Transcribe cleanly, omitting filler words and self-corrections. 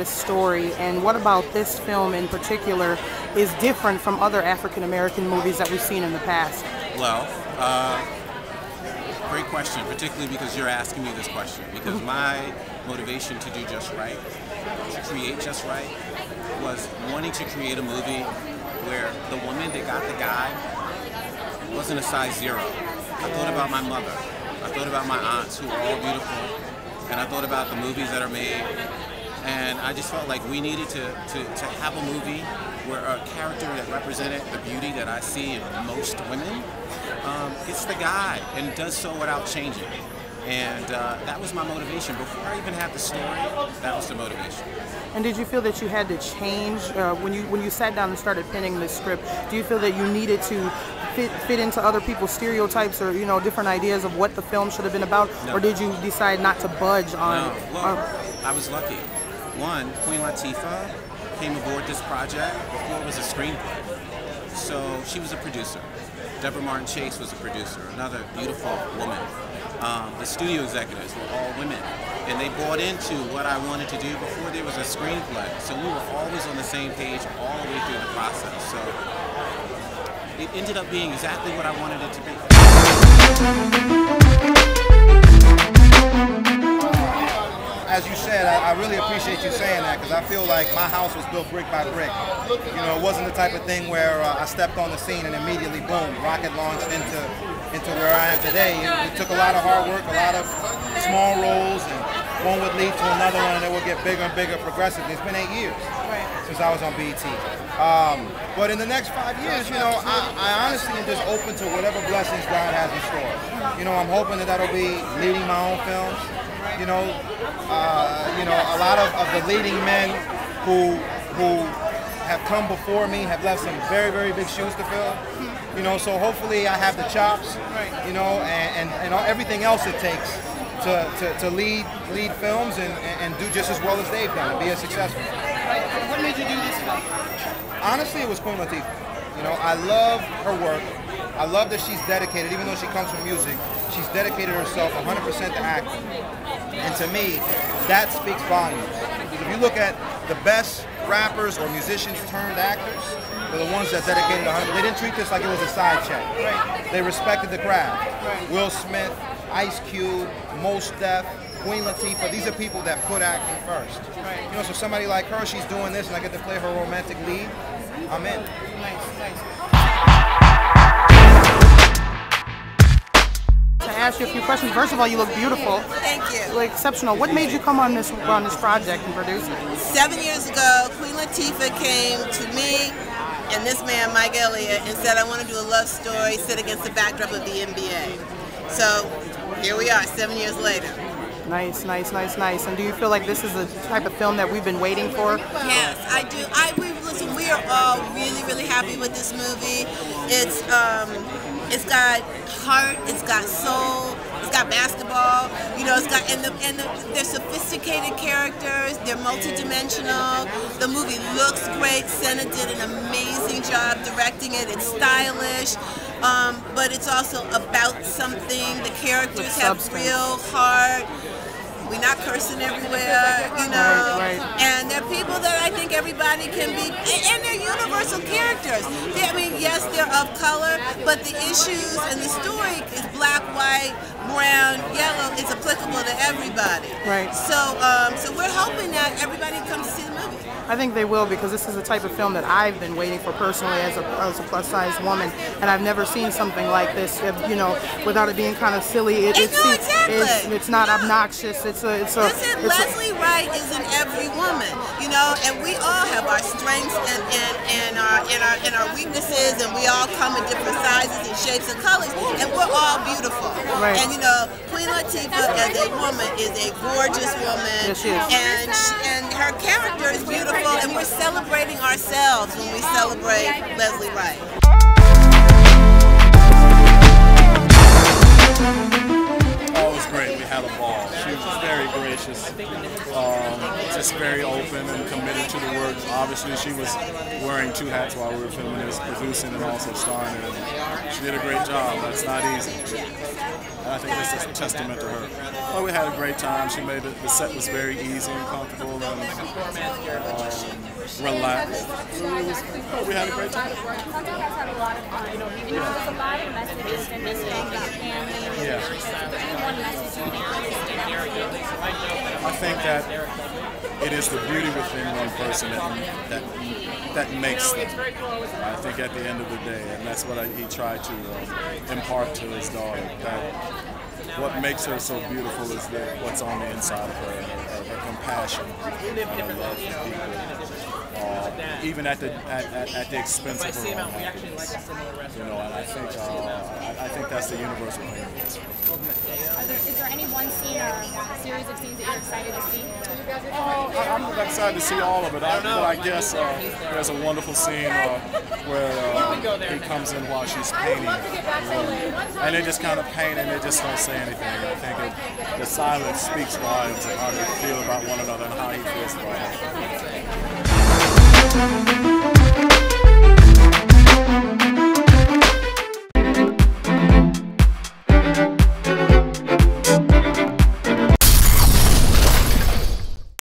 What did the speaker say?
this story, and what about this film in particular is different from other African American movies that we've seen in the past? Well, great question, particularly because you're asking me this question. Because my motivation to do Just Right, to create Just Right, was wanting to create a movie where the woman that got the guy wasn't a size 0. I thought about my mother. I thought about my aunts who are all beautiful. And I thought about the movies that are made. And I just felt like we needed to have a movie where a character that represented the beauty that I see in most women gets the guy and does so without changing. And that was my motivation. Before I even had the story, that was the motivation. And did you feel that you had to change when you sat down and started penning this script? Do you feel that you needed to fit into other people's stereotypes or different ideas of what the film should have been about, No. or did you decide not to budge on? No. Well, I was lucky. One, Queen Latifah came aboard this project before it was a screenplay, so she was a producer. Debra Martin Chase was a producer, another beautiful woman. The studio executives were all women, and they bought into what I wanted to do before there was a screenplay. So we were always on the same page all the way through the process. So it ended up being exactly what I wanted it to be. As you said, I really appreciate you saying that, because I feel like my house was built brick by brick. It wasn't the type of thing where I stepped on the scene and immediately, boom, rocket launched into where I am today. It took a lot of hard work, a lot of small roles, and one would lead to another one, and it would get bigger and bigger progressively. It's been 8 years since I was on BET. But in the next 5 years, I honestly am just open to whatever blessings God has in store. I'm hoping that that'll be leading my own films. A lot of the leading men who have come before me have left some very, very big shoes to fill. So hopefully I have the chops, and everything else it takes to lead films and do just as well as they've done and be as successful. What made you do this film? Honestly, it was Queen Latifah. I love her work. I love that she's dedicated, even though she comes from music, she's dedicated herself 100% to acting. And to me, that speaks volumes. Because if you look at the best rappers or musicians turned actors, they're the ones that dedicated 100%. They didn't treat this like it was a side check. They respected the craft. Will Smith, Ice Cube, Mos Def, Queen Latifah, these are people that put acting first. So somebody like her, she's doing this and I get to play her romantic lead, I'm in. Nice. To ask you a few questions. First of all, you look beautiful. Thank you. You look exceptional. What made you come on this project and produce it? 7 years ago, Queen Latifah came to me and this man, Mike Elliot, and said, I want to do a love story set against the backdrop of the NBA. So here we are, 7 years later. Nice. And do you feel like this is the type of film that we've been waiting for? Yes, I do. Listen, we are all really, really happy with this movie. It's got heart, it's got soul, it's got basketball. It's got they're sophisticated characters. They're multidimensional. The movie looks great. Senna did an amazing job directing it. It's stylish. But it's also about something. The characters have real heart. We're not cursing everywhere, Right. And they're people that I think everybody can be, and they're universal characters. Yes, they're of color, but the issues and the story is black, white, brown, yellow. It's applicable to everybody. Right. So we're hoping that everybody comes to see the movie. I think they will, because this is the type of film that I've been waiting for personally as a plus-size woman, and I've never seen something like this. Without it being kind of silly. Exactly. It's not obnoxious. Listen, Leslie Wright is in every woman, and we all have our strengths and our weaknesses, and we all come in different sizes and shapes and colors, and we're all beautiful. Right. And Queen Latifah as a woman is a gorgeous woman. Yes, she is. And her character is beautiful, and we're celebrating ourselves when we celebrate Leslie Wright. Oh, it was great. We had a ball. She was very great. gracious, just very open and committed to the work. Obviously, she was wearing 2 hats while we were filming this, producing and also starring, and she did a great job. That's not easy. And I think this is a testament to her. Well, we had a great time. She made the set was very easy and comfortable and relaxed. We had a great time. Sounds like you guys had a lot of fun. You know, there's a lot of messages in this film about family. Yeah. Is there any one message you think really stood out for you? I think that it is the beauty within one person that makes them. I think at the end of the day, and that's what he tried to impart to his daughter, that what makes her so beautiful is what's on the inside of her, her compassion, her love for people, even at the expense of her own happiness. You know, and I think that's the universal thing. Is there any one scene or series of scenes that you're excited to see? I'm excited to see all of it. But I guess there's a wonderful scene where he comes in while she's painting, and they just kind of paint and they just don't say anything. I think the silence speaks volumes of how they feel about one another and how he feels about her.